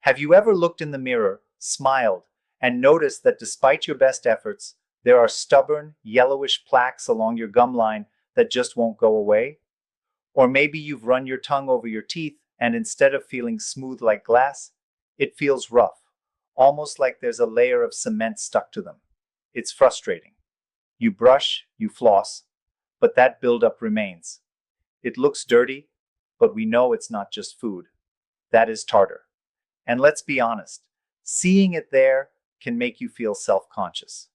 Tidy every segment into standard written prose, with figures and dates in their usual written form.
Have you ever looked in the mirror, smiled, and noticed that despite your best efforts, there are stubborn, yellowish plaques along your gum line that just won't go away? Or maybe you've run your tongue over your teeth and instead of feeling smooth like glass, it feels rough, almost like there's a layer of cement stuck to them. It's frustrating. You brush, you floss, but that buildup remains. It looks dirty, but we know it's not just food. That is tartar. And let's be honest, seeing it there can make you feel self-conscious.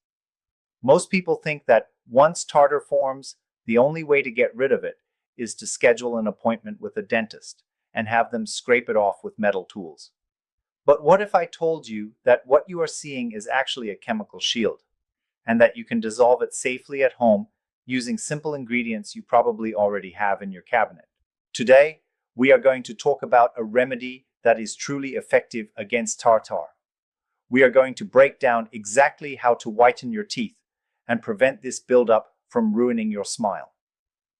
Most people think that once tartar forms, the only way to get rid of it is to schedule an appointment with a dentist and have them scrape it off with metal tools. But what if I told you that what you are seeing is actually a chemical shield, and that you can dissolve it safely at home using simple ingredients you probably already have in your cabinet? Today, we are going to talk about a remedy that is truly effective against tartar. We are going to break down exactly how to whiten your teeth and prevent this buildup from ruining your smile.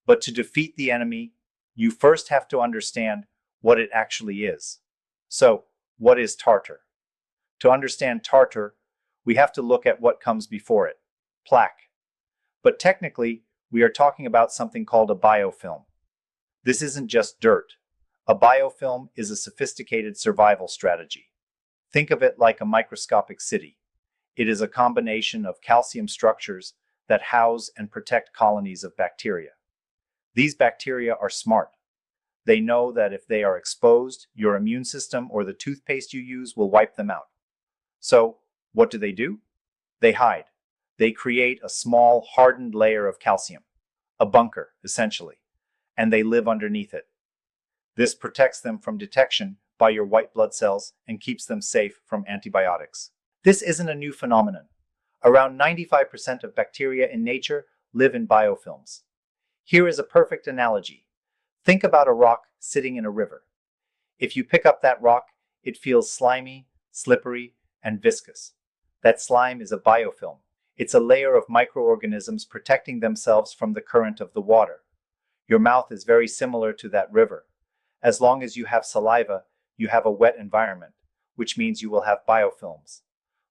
But to defeat the enemy, you first have to understand what it actually is. So, what is tartar? To understand tartar, we have to look at what comes before it, plaque. But technically, we are talking about something called a biofilm. This isn't just dirt. A biofilm is a sophisticated survival strategy. Think of it like a microscopic city. It is a combination of calcium structures that house and protect colonies of bacteria. These bacteria are smart. They know that if they are exposed, your immune system or the toothpaste you use will wipe them out. So, what do? They hide. They create a small, hardened layer of calcium, a bunker, essentially, and they live underneath it. This protects them from detection by your white blood cells and keeps them safe from antibiotics. This isn't a new phenomenon. Around 95% of bacteria in nature live in biofilms. Here is a perfect analogy. Think about a rock sitting in a river. If you pick up that rock, it feels slimy, slippery, and viscous. That slime is a biofilm. It's a layer of microorganisms protecting themselves from the current of the water. Your mouth is very similar to that river. As long as you have saliva, you have a wet environment, which means you will have biofilms.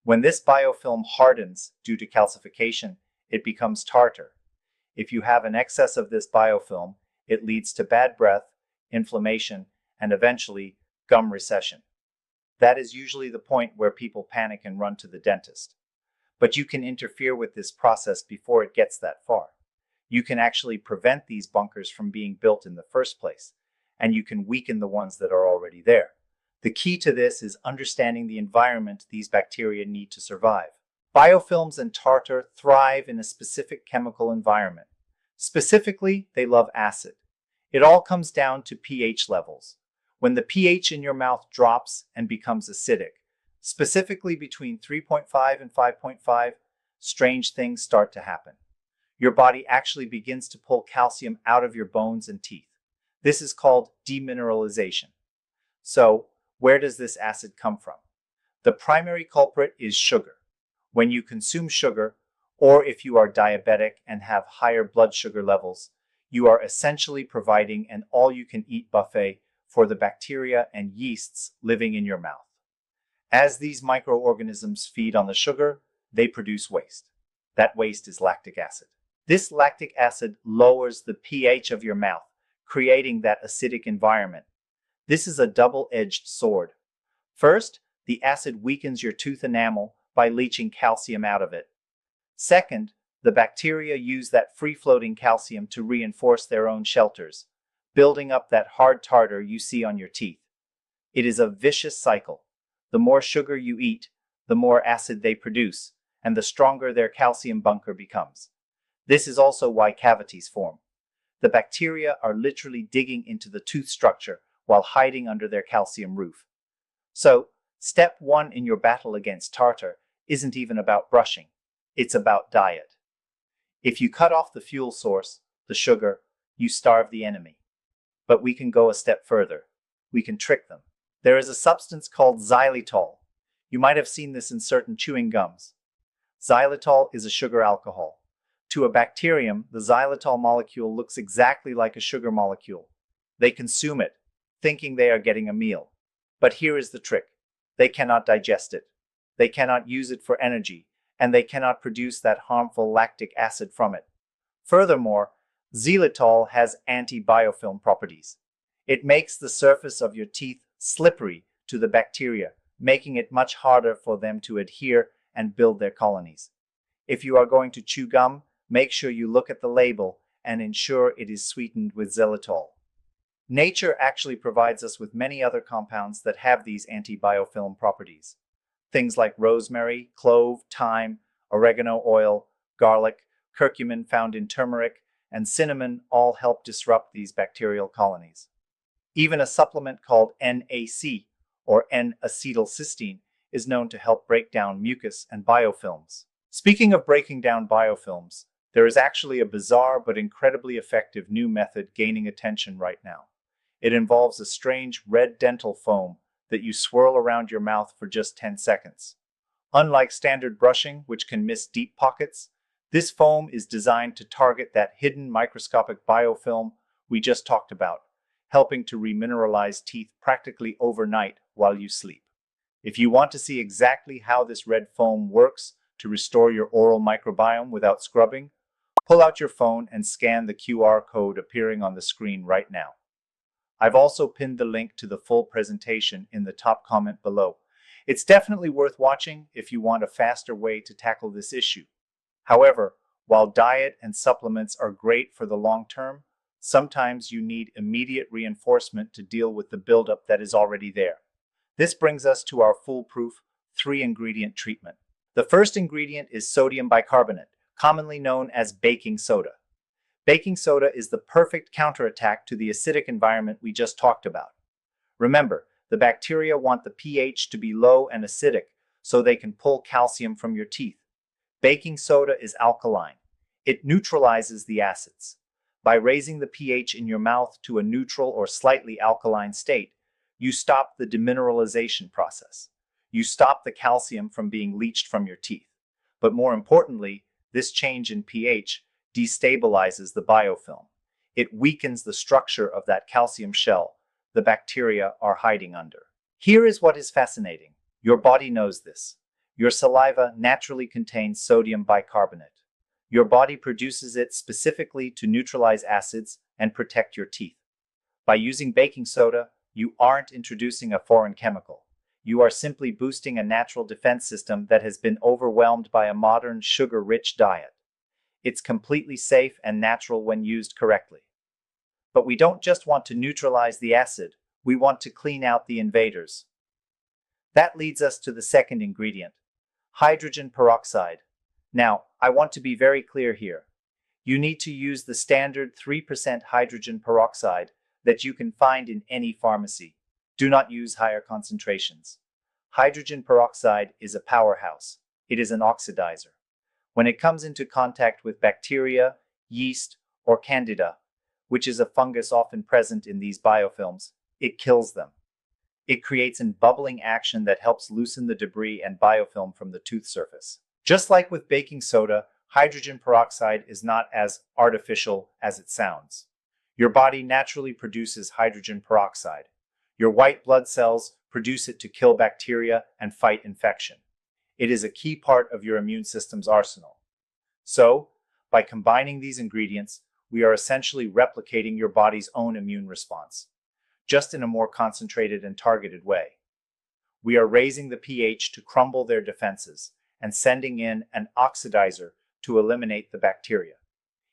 When this biofilm hardens due to calcification, it becomes tartar. If you have an excess of this biofilm, it leads to bad breath, inflammation, and eventually gum recession. That is usually the point where people panic and run to the dentist. But you can interfere with this process before it gets that far. You can actually prevent these bunkers from being built in the first place, and you can weaken the ones that are already there. The key to this is understanding the environment these bacteria need to survive. Biofilms and tartar thrive in a specific chemical environment. Specifically, they love acid. It all comes down to pH levels. When the pH in your mouth drops and becomes acidic, specifically between 3.5 and 5.5, strange things start to happen. Your body actually begins to pull calcium out of your bones and teeth. This is called demineralization. So, where does this acid come from? The primary culprit is sugar. When you consume sugar, or if you are diabetic and have higher blood sugar levels, you are essentially providing an all-you-can-eat buffet for the bacteria and yeasts living in your mouth. As these microorganisms feed on the sugar, they produce waste. That waste is lactic acid. This lactic acid lowers the pH of your mouth, creating that acidic environment. This is a double-edged sword. First, the acid weakens your tooth enamel by leaching calcium out of it. Second, the bacteria use that free-floating calcium to reinforce their own shelters, building up that hard tartar you see on your teeth. It is a vicious cycle. The more sugar you eat, the more acid they produce, and the stronger their calcium bunker becomes. This is also why cavities form. The bacteria are literally digging into the tooth structure while hiding under their calcium roof. So, step 1 in your battle against tartar isn't even about brushing. It's about diet. If you cut off the fuel source, the sugar, you starve the enemy. But we can go a step further. We can trick them. There is a substance called xylitol. You might have seen this in certain chewing gums. Xylitol is a sugar alcohol. To a bacterium, the xylitol molecule looks exactly like a sugar molecule. They consume it, thinking they are getting a meal. But here is the trick. They cannot digest it. They cannot use it for energy, and they cannot produce that harmful lactic acid from it. Furthermore, xylitol has anti-biofilm properties. It makes the surface of your teeth slippery to the bacteria, making it much harder for them to adhere and build their colonies. If you are going to chew gum, make sure you look at the label and ensure it is sweetened with xylitol. Nature actually provides us with many other compounds that have these anti-biofilm properties. Things like rosemary, clove, thyme, oregano oil, garlic, curcumin found in turmeric, and cinnamon all help disrupt these bacterial colonies. Even a supplement called NAC, or N-acetylcysteine, is known to help break down mucus and biofilms. Speaking of breaking down biofilms, there is actually a bizarre but incredibly effective new method gaining attention right now. It involves a strange red dental foam that you swirl around your mouth for just 10 seconds. Unlike standard brushing, which can miss deep pockets, this foam is designed to target that hidden microscopic biofilm we just talked about, helping to remineralize teeth practically overnight while you sleep. If you want to see exactly how this red foam works to restore your oral microbiome without scrubbing, pull out your phone and scan the QR code appearing on the screen right now. I've also pinned the link to the full presentation in the top comment below. It's definitely worth watching if you want a faster way to tackle this issue. However, while diet and supplements are great for the long term, sometimes you need immediate reinforcement to deal with the buildup that is already there. This brings us to our foolproof 3-ingredient treatment. The first ingredient is sodium bicarbonate, commonly known as baking soda. Baking soda is the perfect counterattack to the acidic environment we just talked about. Remember, the bacteria want the pH to be low and acidic so they can pull calcium from your teeth. Baking soda is alkaline. It neutralizes the acids. By raising the pH in your mouth to a neutral or slightly alkaline state, you stop the demineralization process. You stop the calcium from being leached from your teeth. But more importantly, this change in pH destabilizes the biofilm. It weakens the structure of that calcium shell the bacteria are hiding under. Here is what is fascinating. Your body knows this. Your saliva naturally contains sodium bicarbonate. Your body produces it specifically to neutralize acids and protect your teeth. By using baking soda, you aren't introducing a foreign chemical. You are simply boosting a natural defense system that has been overwhelmed by a modern sugar-rich diet. It's completely safe and natural when used correctly. But we don't just want to neutralize the acid, we want to clean out the invaders. That leads us to the second ingredient, hydrogen peroxide. Now, I want to be very clear here. You need to use the standard 3% hydrogen peroxide that you can find in any pharmacy. Do not use higher concentrations. Hydrogen peroxide is a powerhouse. It is an oxidizer. When it comes into contact with bacteria, yeast, or candida, which is a fungus often present in these biofilms, it kills them. It creates a bubbling action that helps loosen the debris and biofilm from the tooth surface. Just like with baking soda, hydrogen peroxide is not as artificial as it sounds. Your body naturally produces hydrogen peroxide. Your white blood cells produce it to kill bacteria and fight infection. It is a key part of your immune system's arsenal. So, by combining these ingredients, we are essentially replicating your body's own immune response, just in a more concentrated and targeted way. We are raising the pH to crumble their defenses and sending in an oxidizer to eliminate the bacteria.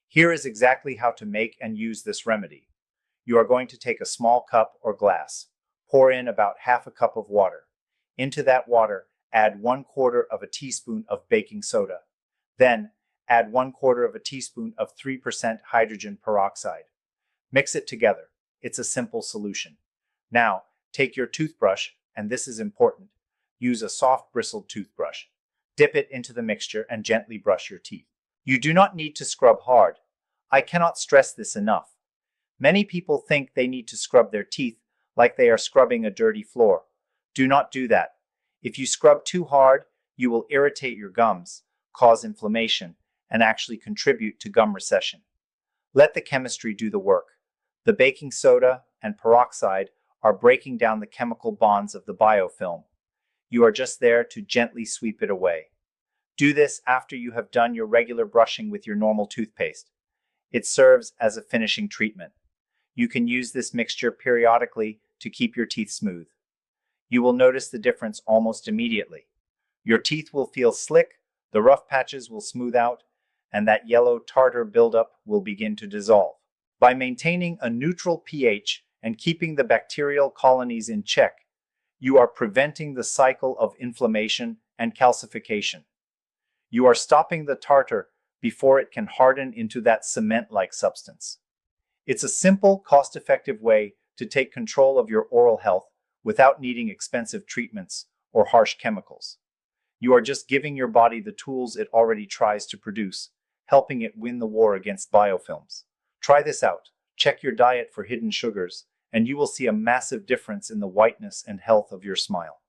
Here is exactly how to make and use this remedy. You are going to take a small cup or glass, pour in about half a cup of water. Into that water, add 1/4 of a teaspoon of baking soda. Then, add 1/4 of a teaspoon of 3% hydrogen peroxide. Mix it together. It's a simple solution. Now, take your toothbrush, and this is important. Use a soft bristled toothbrush. Dip it into the mixture and gently brush your teeth. You do not need to scrub hard. I cannot stress this enough. Many people think they need to scrub their teeth like they are scrubbing a dirty floor. Do not do that. If you scrub too hard, you will irritate your gums, cause inflammation, and actually contribute to gum recession. Let the chemistry do the work. The baking soda and peroxide are breaking down the chemical bonds of the biofilm. You are just there to gently sweep it away. Do this after you have done your regular brushing with your normal toothpaste. It serves as a finishing treatment. You can use this mixture periodically to keep your teeth smooth. You will notice the difference almost immediately. Your teeth will feel slick, the rough patches will smooth out, and that yellow tartar buildup will begin to dissolve. By maintaining a neutral pH and keeping the bacterial colonies in check, you are preventing the cycle of inflammation and calcification. You are stopping the tartar before it can harden into that cement-like substance. It's a simple, cost-effective way to take control of your oral health without needing expensive treatments or harsh chemicals. You are just giving your body the tools it already tries to produce, helping it win the war against biofilms. Try this out. Check your diet for hidden sugars, and you will see a massive difference in the whiteness and health of your smile.